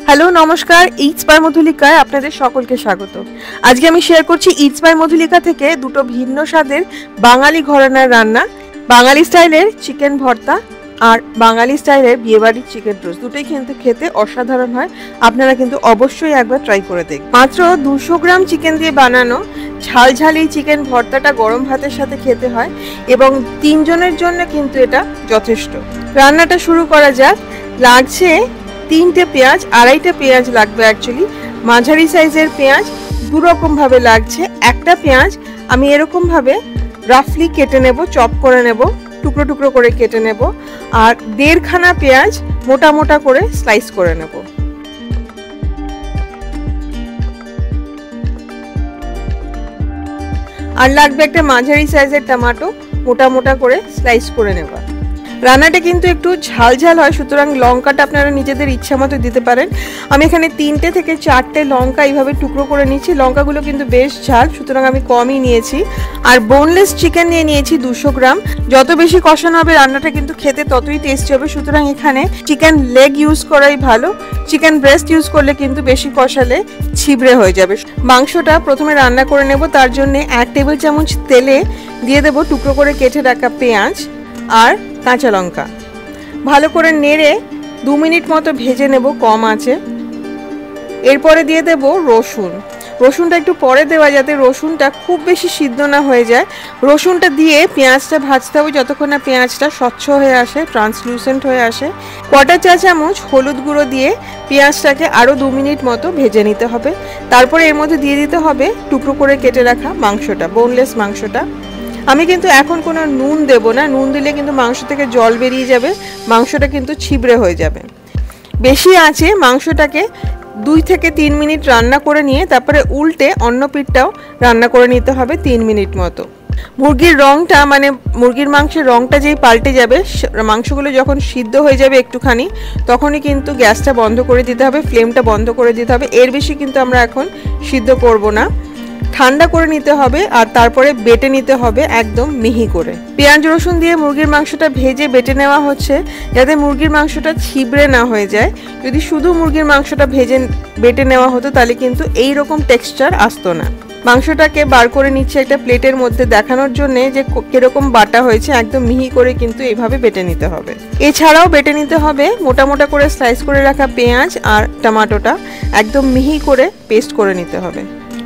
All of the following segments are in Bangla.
হ্যালো নমস্কার, ইটস বাই মধুলিকায় আপনাদের সকলকে স্বাগত। আজকে আমি শেয়ার করছি ইটস বাই মধুলিকা থেকে দুটো ভিন্ন স্বাদের বাঙালি ঘরানার রান্না, বাঙালি স্টাইলের চিকেন ভর্তা আর বাঙালি স্টাইলের বিয়েবাড়ির চিকেন রোস্ট। দুটোই কিন্তু খেতে অসাধারণ হয়, আপনারা কিন্তু অবশ্যই একবার ট্রাই করে দেখবেন। মাত্র 200 গ্রাম চিকেন দিয়ে বানানো ঝাল ঝাল এই চিকেন ভর্তাটা গরম ভাতের সাথে খেতে হয় এবং 3 জনের জন্য কিন্তু এটা যথেষ্ট। রান্নাটা শুরু করা যাক। লাগছে 3টে পেঁয়াজ, 2.5টা পেঁয়াজ লাগবে অ্যাকচুয়ালি, মাঝারি সাইজের পেঁয়াজ দু রকম ভাবে লাগছে। একটা পেঁয়াজ আমি এরকম ভাবে রাফলি কেটে নেব, চপ করে নেব, টুকরো টুকরো করে কেটে নেব, আর 1.5 খানা পেঁয়াজ মোটা মোটা করে স্লাইস করে নেব। আর লাগবে একটা মাঝারি সাইজের টমেটো, মোটা মোটা করে স্লাইস করে নেব। রান্নাটা কিন্তু একটু ঝাল ঝাল হয়, সুতরাং লঙ্কাটা আপনারা নিজেদের ইচ্ছা মতো দিতে পারেন। আমি এখানে 3টে থেকে 4টে লঙ্কা এইভাবে টুকরো করে নিচ্ছি। লঙ্কাগুলো কিন্তু বেশ ঝাল, সুতরাং আমি কমই নিয়েছি। আর বোনলেস চিকেন নিয়ে নিয়েছি 200 গ্রাম। যত বেশি কষানো হবে রান্নাটা কিন্তু খেতে ততই টেস্টি হবে, সুতরাং এখানে চিকেন লেগ ইউজ করাই ভালো। চিকেন ব্রেস্ট ইউজ করলে কিন্তু বেশি কষালে ছিবড়ে হয়ে যাবে। মাংসটা প্রথমে রান্না করে নেব, তার জন্য 1 টেবিল চামচ তেলে দিয়ে দেবো টুকরো করে কেটে রাখা পেঁয়াজ আর কাঁচা লঙ্কা। ভালো করে নেড়ে 2 মিনিট মতো ভেজে নেব কম আঁচে। এরপরে দিয়ে দেব রসুন। রসুনটা একটু পরে দেওয়া, যাতে রসুনটা খুব বেশি সিদ্ধ না হয়ে যায়। রসুনটা দিয়ে পেঁয়াজটা ভাজতে হবে যতক্ষণ না পেঁয়াজটা স্বচ্ছ হয়ে আসে, ট্রান্সলুসেন্ট হয়ে আসে। 1/4 চা চামচ হলুদ গুঁড়ো দিয়ে পেঁয়াজটাকে আরও 2 মিনিট মতো ভেজে নিতে হবে। তারপরে এর মধ্যে দিয়ে দিতে হবে টুকরো করে কেটে রাখা মাংসটা, বোনলেস মাংসটা। আমি কিন্তু এখন কোনো নুন দেব না, নুন দিলে কিন্তু মাংস থেকে জল বেরিয়ে যাবে, মাংসটা কিন্তু ছিবড়ে হয়ে যাবে। বেশি আঁচে মাংসটাকে 2 থেকে 3 মিনিট রান্না করে নিয়ে তারপরে উল্টে অন্য পিঠটাও রান্না করে নিতে হবে 3 মিনিট মতো। মুরগির রঙটা, মানে মুরগির মাংসের রঙটা যেই পাল্টে যাবে, মাংসগুলো যখন সিদ্ধ হয়ে যাবে একটুখানি, তখনই কিন্তু গ্যাসটা বন্ধ করে দিতে হবে, ফ্লেমটা বন্ধ করে দিতে হবে। এর বেশি কিন্তু আমরা এখন সিদ্ধ করব না, ঠান্ডা করে নিতে হবে আর তারপরে বেটে নিতে হবে একদম মিহি করে। পেঁয়াজ রসুন দিয়ে মুরগির মাংসটা ভেজে বেটে নেওয়া হচ্ছে যাতে মুরগির মাংসটা ছিবড়ে না হয়ে যায়। যদি শুধু মুরগির মাংসটা ভেজে বেটে নেওয়া হতো তাহলে কিন্তু এই রকম টেক্সচার আসতো না। মাংসটাকে বার করে নিচ্ছে একটা প্লেটের মধ্যে দেখানোর জন্য যে কিরকম বাটা হয়েছে। একদম মিহি করে কিন্তু এইভাবে বেটে নিতে হবে। এছাড়াও বেটে নিতে হবে মোটা মোটা করে স্লাইস করে রাখা পেঁয়াজ আর টমেটোটা একদম মিহি করে পেস্ট করে নিতে হবে।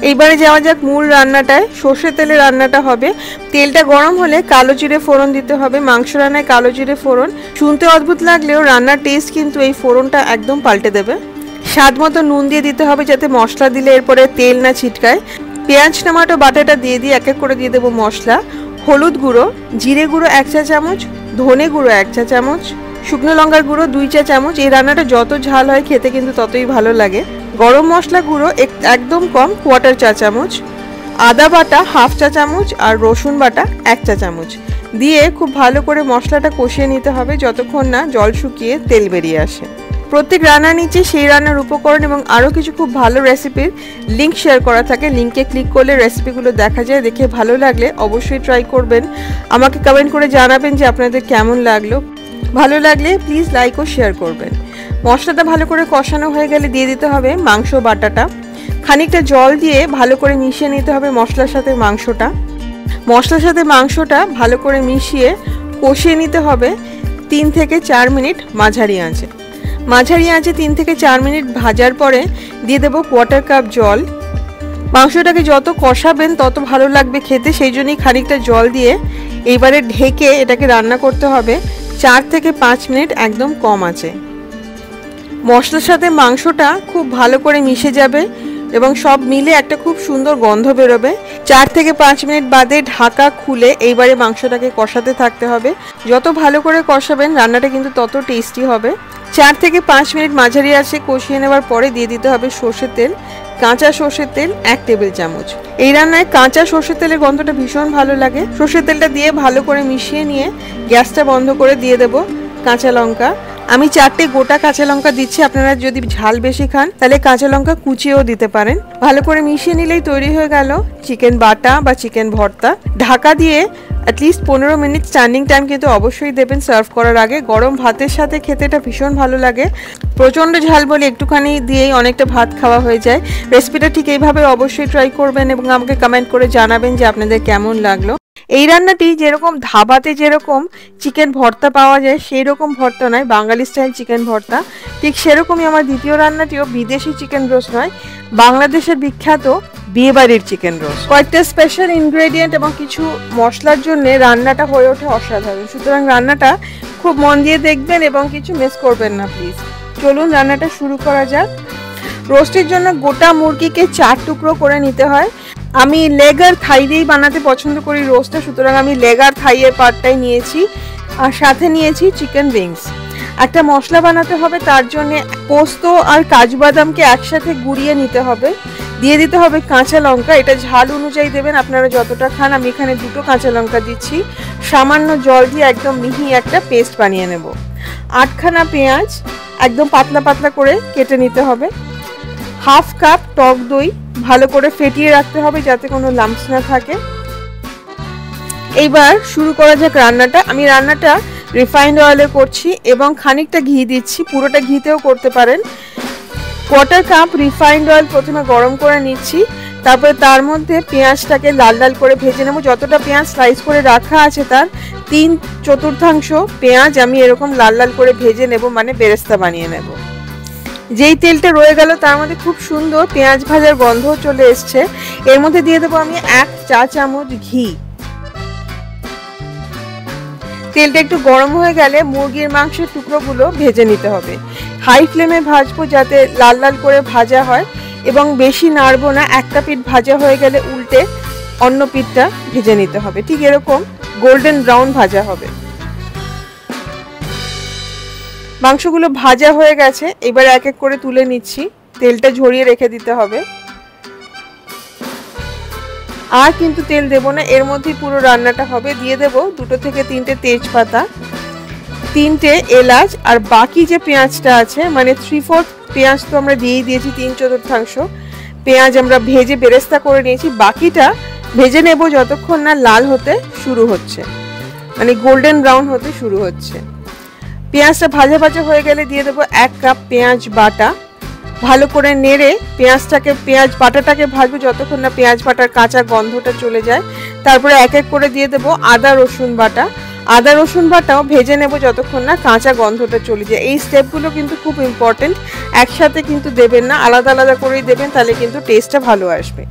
এইবারে যাওয়া যাক মূল রান্নাটায়। সর্ষে তেলে রান্নাটা হবে। তেলটা গরম হলে কালো জিরে ফোড়ন দিতে হবে। মাংস রান্নায় কালো জিরে ফোড়ন শুনতে অদ্ভুত লাগলেও রান্নার টেস্ট কিন্তু এই ফোড়নটা একদম পাল্টে দেবে। স্বাদ মতো নুন দিয়ে দিতে হবে যাতে মশলা দিলে এরপরে তেল না ছিটকায়। পেঁয়াজ টমেটো বাটাটা দিয়ে এক এক করে দিয়ে দেবো মশলা। হলুদ গুঁড়ো, জিরে গুঁড়ো 1 চা চামচ, ধনে গুঁড়ো 1 চা চামচ, শুকনো লঙ্কার গুঁড়ো 2 চা চামচ। এই রান্নাটা যত ঝাল হয় খেতে কিন্তু ততই ভালো লাগে। গরম মশলা গুঁড়ো একদম কম, 1/4 চা চামচ, আদা বাটা 1/2 চা চামচ আর রসুন বাটা 1 চা চামচ দিয়ে খুব ভালো করে মশলাটা কষিয়ে নিতে হবে যতক্ষণ না জল শুকিয়ে তেল বেরিয়ে আসে। প্রত্যেক রান্নার নিচে সেই রান্নার উপকরণ এবং আরও কিছু খুব ভালো রেসিপির লিঙ্ক শেয়ার করা থাকে। লিঙ্কে ক্লিক করলে রেসিপিগুলো দেখা যায়। দেখে ভালো লাগলে অবশ্যই ট্রাই করবেন। আমাকে কমেন্ট করে জানাবেন যে আপনাদের কেমন লাগলো। ভালো লাগলে প্লিজ লাইক ও শেয়ার করবেন। মশলাটা ভালো করে কষানো হয়ে গেলে দিয়ে দিতে হবে মাংস বাটাটা। খানিকটা জল দিয়ে ভালো করে মিশিয়ে নিতে হবে মশলার সাথে মাংসটা। মশলার সাথে মাংসটা ভালো করে মিশিয়ে কষিয়ে নিতে হবে 3 থেকে 4 মিনিট মাঝারি আঁচে। মাঝারি আঁচে 3 থেকে 4 মিনিট ভাজার পরে দিয়ে দেবো 1/4 কাপ জল। মাংসটাকে যত কষাবেন তত ভালো লাগবে খেতে, সেই জন্যই খানিকটা জল দিয়ে এইবারে ঢেকে এটাকে রান্না করতে হবে 4 থেকে 5 মিনিট একদম কম আঁচে। মশলার সাথে মাংসটা খুব ভালো করে মিশে যাবে এবং সব মিলে একটা খুব সুন্দর গন্ধ বেরোবে। 4 থেকে 5 মিনিট বাদে ঢাকা খুলে এইবারে মাংসটাকে কষাতে থাকতে হবে। যত ভালো করে কষাবেন রান্নাটা কিন্তু তত টেস্টি হবে। 4 থেকে 5 মিনিট মাঝারি আঁচে কষিয়ে নেওয়ার পরে দিয়ে দিতে হবে সর্ষের তেল। কাঁচা সর্ষের তেল 1 টেবিল চামচ। এই রান্নায় কাঁচা সর্ষের তেলের গন্ধটা ভীষণ ভালো লাগে। সর্ষের তেলটা দিয়ে ভালো করে মিশিয়ে নিয়ে গ্যাসটা বন্ধ করে দিয়ে দেবো কাঁচা লঙ্কা। আমি 4টে গোটা কাঁচা লঙ্কা দিচ্ছি। আপনারা যদি ঝাল বেশি খান তাহলে কাঁচা লঙ্কা কুচিয়েও দিতে পারেন। ভালো করে মিশিয়ে নিলেই তৈরি হয়ে গেল চিকেন বাটা বা চিকেন ভর্তা। ঢাকা দিয়ে অ্যাটলিস্ট 15 মিনিট স্ট্যান্ডিং টাইম কিন্তু অবশ্যই দেবেন সার্ভ করার আগে। গরম ভাতের সাথে খেতে এটা ভীষণ ভালো লাগে। প্রচণ্ড ঝাল বলে একটুখানি দিয়েই অনেকটা ভাত খাওয়া হয়ে যায়। রেসিপিটা ঠিক এইভাবে অবশ্যই ট্রাই করবেন এবং আমাকে কমেন্ট করে জানাবেন যে আপনাদের কেমন লাগলো। এই রান্নাটি যেরকম ধাবাতে যেরকম চিকেন ভর্তা পাওয়া যায় সেই রকম ভর্তা নয়, বাঙালি স্টাইল চিকেন ভর্তা, ঠিক সেরকমই আমার দ্বিতীয় রান্নাটিও বিদেশি চিকেন রোস্ট নয়, বাংলাদেশের বিখ্যাত বিয়েবাড়ির চিকেন রোস্ট। কয়েকটা স্পেশাল ইনগ্রেডিয়েন্ট এবং কিছু মশলার জন্য রান্নাটা হয়ে ওঠে অসাধারণ। সুতরাং রান্নাটা খুব মন দিয়ে দেখবেন এবং কিছু মিস করবেন না প্লিজ। চলুন রান্নাটা শুরু করা যাক। রোস্টের জন্য গোটা মুরগিকে 4 টুকরো করে নিতে হয়। আমি লেগ আর থাই দিয়েই বানাতে পছন্দ করি রোস্টটা, সুতরাং আমি লেগ আর থাইয়ের পার্টটাই নিয়েছি আর সাথে নিয়েছি চিকেন উইংস। একটা মশলা বানাতে হবে, তার জন্য পোস্ত আর কাজু বাদামকে একসাথে গুঁড়িয়ে নিতে হবে। দিয়ে দিতে হবে কাঁচা লঙ্কা, এটা ঝাল অনুযায়ী দেবেন আপনারা যতটা খান। আমি এখানে 2টো কাঁচা লঙ্কা দিচ্ছি। সামান্য জল দিয়ে একদম মিহি একটা পেস্ট বানিয়ে নেব। 8খানা পেঁয়াজ একদম পাতলা পাতলা করে কেটে নিতে হবে। 1/2 কাপ টক দই ভালো করে ফেটিয়ে রাখতে হবে যাতে কোনো লাম্পস না থাকে। এইবার শুরু করা যাক রান্নাটা। আমি রান্নাটা রিফাইন্ড অয়েলে করছি এবং খানিকটা ঘি দিচ্ছি, পুরোটা ঘিতেও করতে পারেন। 1/4 কাপ রিফাইন্ড অয়েল প্রথমে গরম করে নিচ্ছি, তারপরে তার মধ্যে পেঁয়াজটাকে লাল লাল করে ভেজে নেব। যতটা পেঁয়াজ স্লাইস করে রাখা আছে তার 3/4 পেঁয়াজ আমি এরকম লাল লাল করে ভেজে নেব, মানে বেরেস্তা বানিয়ে নেব। যেই তেলটা রয়ে গেল তার মধ্যে খুব সুন্দর পেঁয়াজ ভাজার গন্ধও চলে এসছে। এর মধ্যে দিয়ে দেবো আমি 1 চা চামচ ঘি। তেলটা একটু গরম হয়ে গেলে মুরগির মাংসের টুকরোগুলো ভেজে নিতে হবে। হাই ফ্লেমে ভাজবো যাতে লাল লাল করে ভাজা হয় এবং বেশি নাড়বো না। একটা পিঠ ভাজা হয়ে গেলে উল্টে অন্য পিঠটা ভেজে নিতে হবে, ঠিক এরকম গোল্ডেন ব্রাউন ভাজা হবে। মাংসগুলো ভাজা হয়ে গেছে, এবার এক এক করে তুলে নিচ্ছি। তেলটা ঝরিয়ে রেখে দিতে হবে, আর কিন্তু তেল দেবো না, এর মধ্যেই পুরো রান্নাটা হবে। দিয়ে দেবো 2 থেকে 3টে তেজপাতা, 3টে এলাচ, আর বাকি যে পেঁয়াজটা আছে মানে 3/4 পেঁয়াজ তো আমরা দিয়েই দিয়েছি, 3/4 পেঁয়াজ আমরা ভেজে বেরেস্তা করে নিয়েছি। বাকিটা ভেজে নেব যতক্ষণ না লাল হতে শুরু হচ্ছে, মানে গোল্ডেন ব্রাউন হতে শুরু হচ্ছে। পেঁয়াজটা ভাজা ভাজা হয়ে গেলে দিয়ে দেবো 1 কাপ পেঁয়াজ বাটা। ভালো করে নেড়ে পেঁয়াজ বাটাটাকে ভাজবো যতক্ষণ না পেঁয়াজ বাটার কাঁচা গন্ধটা চলে যায়। তারপরে এক এক করে দিয়ে দেবো আদা রসুন বাটা। আদা রসুন বাটাও ভেজে নেব যতক্ষণ না কাঁচা গন্ধটা চলে যায়। এই স্টেপগুলো কিন্তু খুব ইম্পর্টেন্ট, একসাথে কিন্তু দেবেন না, আলাদা আলাদা করেই দেবেন, তাহলে কিন্তু টেস্টটা ভালো আসবে।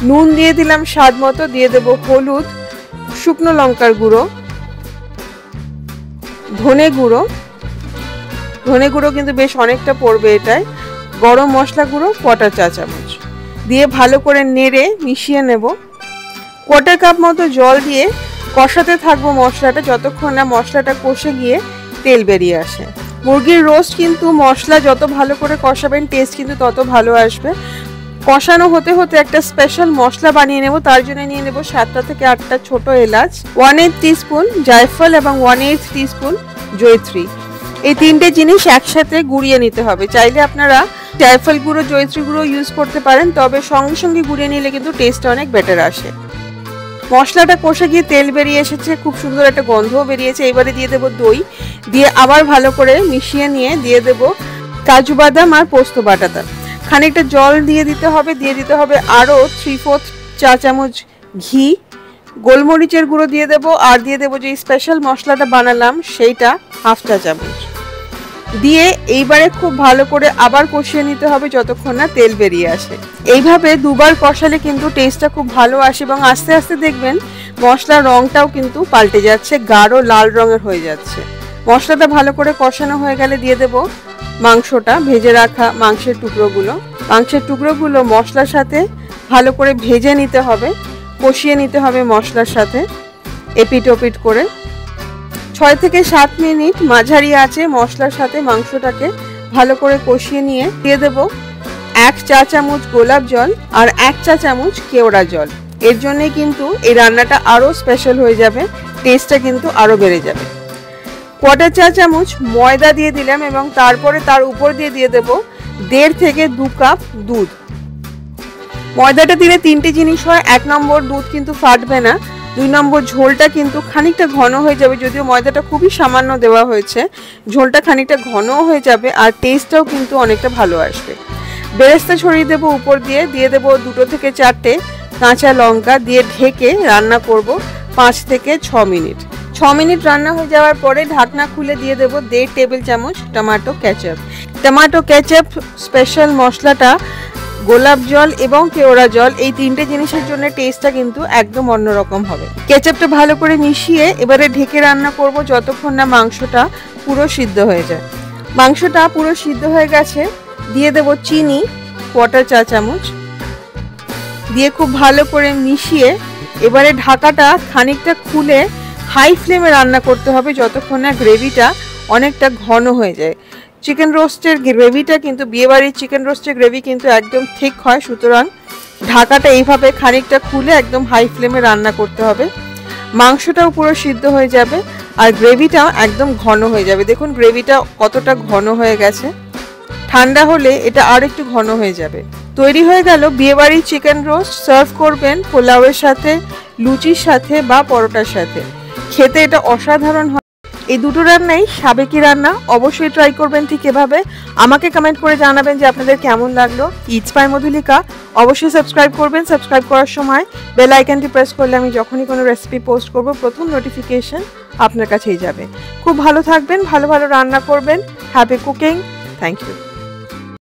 নুন দিয়ে দিলাম স্বাদ মতো, দিয়ে দেবো হলুদ, শুকনো লঙ্কার গুঁড়ো, ধনে গুঁড়ো কিন্তু বেশ অনেকটা পড়বে এটায়, গরম মশলা গুঁড়ো 1/4 চা চামচ দিয়ে ভালো করে নেড়ে মিশিয়ে নেব। 1/4 কাপ মতো জল দিয়ে কষাতে থাকবো মশলাটা যতক্ষণ না মশলাটা কষে গিয়ে তেল বেরিয়ে আসে। মুরগির রোস্ট কিন্তু মশলা যত ভালো করে কষাবেন টেস্ট কিন্তু তত ভালো আসবে। কষানো হতে হতে একটা স্পেশাল মশলা বানিয়ে নেব, তার জন্য নিয়ে নেব 7টা থেকে 8টা ছোট এলাচ, 1/8 টিস্পুন জায়ফল এবং 1/8 টিস্পুন জয়িত্রী। এই 3টে জিনিস একসাথে গুঁড়িয়ে নিতে হবে। চাইলে আপনারা জায়ফল গুঁড়ো জয়িত্রী গুঁড়ো ইউজ করতে পারেন, তবে সঙ্গে সঙ্গে গুঁড়িয়ে নিলে কিন্তু টেস্টটা অনেক বেটার আসে। মশলাটা কষে গিয়ে তেল বেরিয়ে এসেছে, খুব সুন্দর একটা গন্ধও বেরিয়েছে। এবারে দিয়ে দেবো দই, দিয়ে আবার ভালো করে মিশিয়ে নিয়ে দিয়ে দেবো কাজু বাদাম আর পোস্ত বাটাটা। খানিকটা জল দিয়ে দিতে হবে আরও 3/4 চা চামচ ঘি, গোলমরিচের গুঁড়ো দিয়ে দেবো, আর দিয়ে দেবো যে স্পেশাল মশলাটা বানালাম সেইটা 1/2 চা চামচ দিয়ে এইবারে খুব ভালো করে আবার কষিয়ে নিতে হবে যতক্ষণ না তেল বেরিয়ে আসে। এইভাবে দুবার কষালে কিন্তু টেস্টটা খুব ভালো আসে এবং আস্তে আস্তে দেখবেন মশলার রংটাও কিন্তু পাল্টে যাচ্ছে, গাঢ় লাল রঙের হয়ে যাচ্ছে। মশলাটা ভালো করে কষানো হয়ে গেলে দিয়ে দেবো মাংসটা, ভেজে রাখা মাংসের টুকরোগুলো মশলার সাথে ভালো করে ভেজে নিতে হবে, কষিয়ে নিতে হবে মশলার সাথে এপিট ওপিট করে। 6 থেকে 7 মিনিট মাঝারি আঁচে মশলার সাথে মাংসটাকে ভালো করে কষিয়ে নিয়ে দিয়ে দেব 1 চা চামচ গোলাপ জল আর 1 চা চামচ কেওড়া জল। এর জন্যই কিন্তু এই রান্নাটা আরও স্পেশাল হয়ে যাবে, টেস্টটা কিন্তু আরও বেড়ে যাবে। 1/4 চা চামচ ময়দা দিয়ে দিলাম এবং তারপরে তার উপর দিয়ে দেব 1.5 থেকে 2 কাপ দুধ। ময়দাটা দিলে 3টে জিনিস হয়, 1 নম্বর দুধ কিন্তু ফাটবে না, 2 নম্বর ঝোলটা কিন্তু খানিকটা ঘন হয়ে যাবে, যদিও ময়দাটা খুবই সামান্য দেওয়া হয়েছে, ঝোলটা খানিকটা ঘনও হয়ে যাবে আর টেস্টটাও কিন্তু অনেকটা ভালো আসবে। বেরেস্তা ছড়িয়ে দেবো উপর দিয়ে, দিয়ে দেবো 2 থেকে 4টে কাঁচা লঙ্কা, দিয়ে ঢেকে রান্না করব 5 থেকে 6 মিনিট। 6 মিনিট রান্না হয়ে যাওয়ার পরে ঢাকনা খুলে দিয়ে দেবো 1.5 টেবিল চামচ tomato ketchup. Tomato ketchup special মশলাটা গোলাপ জল এবং কেওড়া জল, এই 3টে জিনিসের জন্য টেস্টটা কিন্তু একদম অন্যরকম হবে। কেচাপটা ভালো করে মিশিয়ে এবারে ঢেকে রান্না করব যতক্ষণ না মাংসটা পুরো সিদ্ধ হয়ে যায়। মাংসটা পুরো সিদ্ধ হয়ে গেছে, দিয়ে দেব চিনি 1/4 চা চামচ, দিয়ে খুব ভালো করে মিশিয়ে এবারে ঢাকাটা খানিকটা খুলে হাই ফ্লেমে রান্না করতে হবে যতক্ষণ না গ্রেভিটা অনেকটা ঘন হয়ে যায়। চিকেন রোস্টের গ্রেভিটা কিন্তু, বিয়েবাড়ির চিকেন রোস্টের গ্রেভি কিন্তু একদম ঠিক হয়, সুতরাং ঢাকাটা এইভাবে খানিকটা খুলে একদম হাই ফ্লেমে রান্না করতে হবে। মাংসটাও পুরো সিদ্ধ হয়ে যাবে আর গ্রেভিটাও একদম ঘন হয়ে যাবে। দেখুন গ্রেভিটা কতটা ঘন হয়ে গেছে, ঠান্ডা হলে এটা আর একটু ঘন হয়ে যাবে। তৈরি হয়ে গেল বিয়েবাড়ির চিকেন রোস্ট। সার্ভ করবেন পোলাওয়ের সাথে, লুচির সাথে বা পরোটার সাথে, খেতে এটা অসাধারণ হয়। এই দুটো রান্নাই সাবেকি রান্না, অবশ্যই ট্রাই করবেন ঠিক এভাবে। আমাকে কমেন্ট করে জানাবেন যে আপনাদের কেমন লাগলো। ইটস বাই মধুলিকা, অবশ্যই সাবস্ক্রাইব করবেন। সাবস্ক্রাইব করার সময় বেল আইকনটি প্রেস করলে আমি যখনই কোনো রেসিপি পোস্ট করব প্রথম নোটিফিকেশন আপনার কাছেই যাবে। খুব ভালো থাকবেন, ভালো ভালো রান্না করবেন। Happy cooking, thank you.